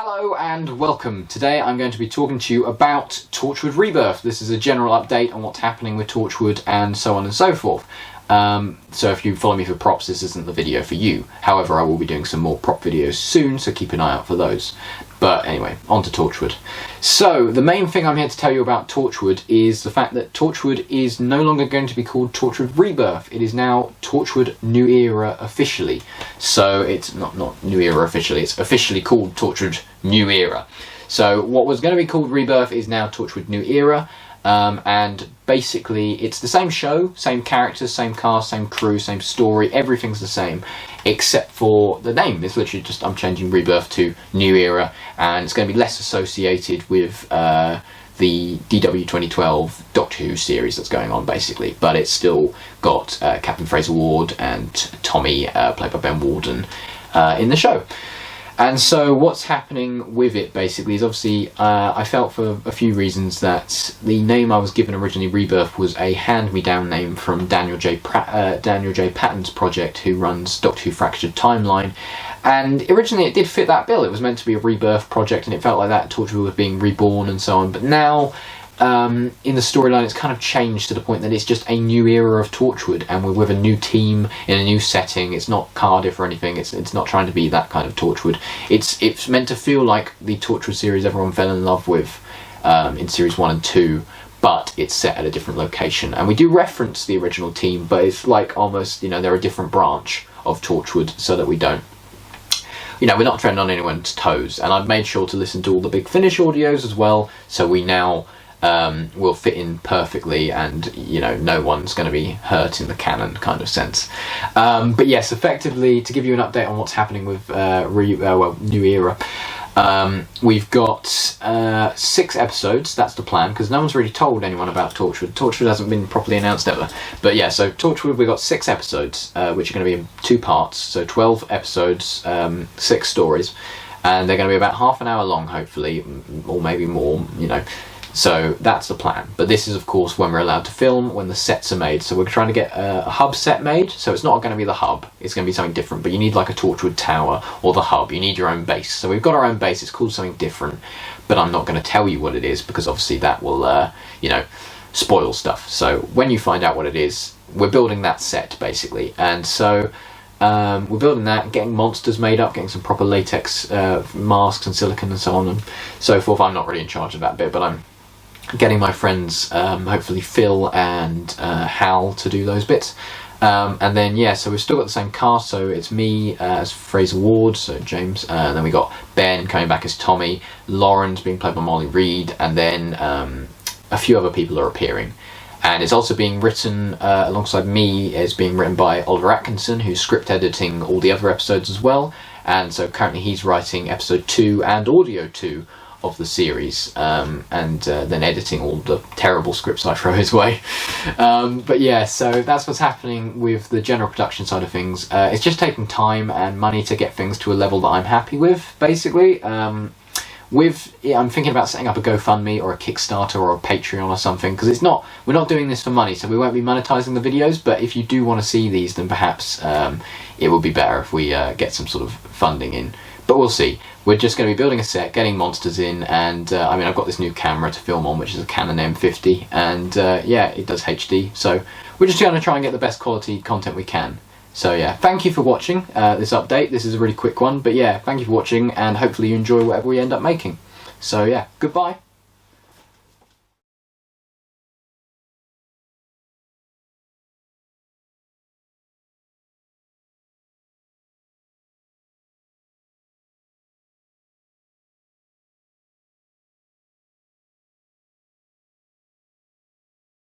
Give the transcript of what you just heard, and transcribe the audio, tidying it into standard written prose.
Hello and welcome. Today I'm going to be talking to you about Torchwood Rebirth. This is a general update on what's happening with Torchwood and so on and so forth. So if you follow me for props, this isn't the video for you. However, I will be doing some more prop videos soon, so keep an eye out for those. But anyway, on to Torchwood. So, the main thing I'm here to tell you about Torchwood is the fact that Torchwood is no longer going to be called Torchwood Rebirth. It is now Torchwood New Era officially. So, it's not New Era officially, it's officially called Torchwood New Era. So, what was going to be called Rebirth is now Torchwood New Era. And basically it's the same show, same characters, same cast, same crew, same story, everything's the same except for the name. It's literally just I'm changing Rebirth to New Era, and it's going to be less associated with the DW 2012 Doctor Who series that's going on basically, but it's still got Captain Fraser Ward and Tommy, played by Ben Walden, in the show. And so what's happening with it basically is obviously I felt for a few reasons that the name I was given originally, Rebirth, was a hand-me-down name from Daniel J. Patton's project, who runs Doctor Who Fractured Timeline. And originally it did fit that bill. It was meant to be a rebirth project and it felt like that Torchwood was being reborn and so on. But now in the storyline it's kind of changed to the point that it's just a new era of Torchwood, and we're with a new team in a new setting. It's not Cardiff or anything, it's not trying to be that kind of Torchwood. It's meant to feel like the Torchwood series everyone fell in love with in series 1 and 2, but it's set at a different location. And we do reference the original team, but it's like almost, you know, they're a different branch of Torchwood, so that we don't, you know, we're not treading on anyone's toes. And I've made sure to listen to all the Big Finish audios as well, so we now will fit in perfectly, and you know, no one's going to be hurt in the canon kind of sense. But yes, effectively, to give you an update on what's happening with New Era, we've got 6 episodes. That's the plan, because no one's really told anyone about Torchwood. Torchwood hasn't been properly announced ever. But yeah, so Torchwood, we've got 6 episodes, which are going to be in 2 parts, so 12 episodes, 6 stories, and they're going to be about half an hour long, hopefully, or maybe more, you know. So that's the plan. But this is of course when we're allowed to film, when the sets are made. So we're trying to get a hub set made. So it's not going to be the hub, it's going to be something different. But you need like a Torchwood tower or the hub, you need your own base. So we've got our own base, it's called something different, but I'm not going to tell you what it is, because obviously that will you know, spoil stuff. So when you find out what it is, we're building that set basically. And so we're building that, getting monsters made up, getting some proper latex masks and silicone and so on and so forth. I'm not really in charge of that bit, but I'm getting my friends, hopefully Phil and Hal, to do those bits. And then yeah, so we've still got the same cast, so it's me as Fraser Ward, so James, and then we got Ben coming back as Tommy, Lauren's being played by Molly Reed, and then a few other people are appearing. And it's also being written alongside me, is being written by Oliver Atkinson, who's script editing all the other episodes as well. And so currently he's writing episode 2 and audio 2 of the series, and then editing all the terrible scripts I throw his way. But yeah, so that's what's happening with the general production side of things. It's just taking time and money to get things to a level that I'm happy with, basically. I'm thinking about setting up a GoFundMe or a Kickstarter or a Patreon or something, because we're not doing this for money, so we won't be monetizing the videos. But if you do want to see these, then perhaps it would be better if we get some sort of funding in. But we'll see. We're just going to be building a set, getting monsters in, and I mean, I've got this new camera to film on, which is a Canon M50, and yeah, it does HD, so we're just going to try and get the best quality content we can. So yeah, thank you for watching this update. This is a really quick one, but yeah, thank you for watching, and hopefully you enjoy whatever we end up making. So yeah, goodbye.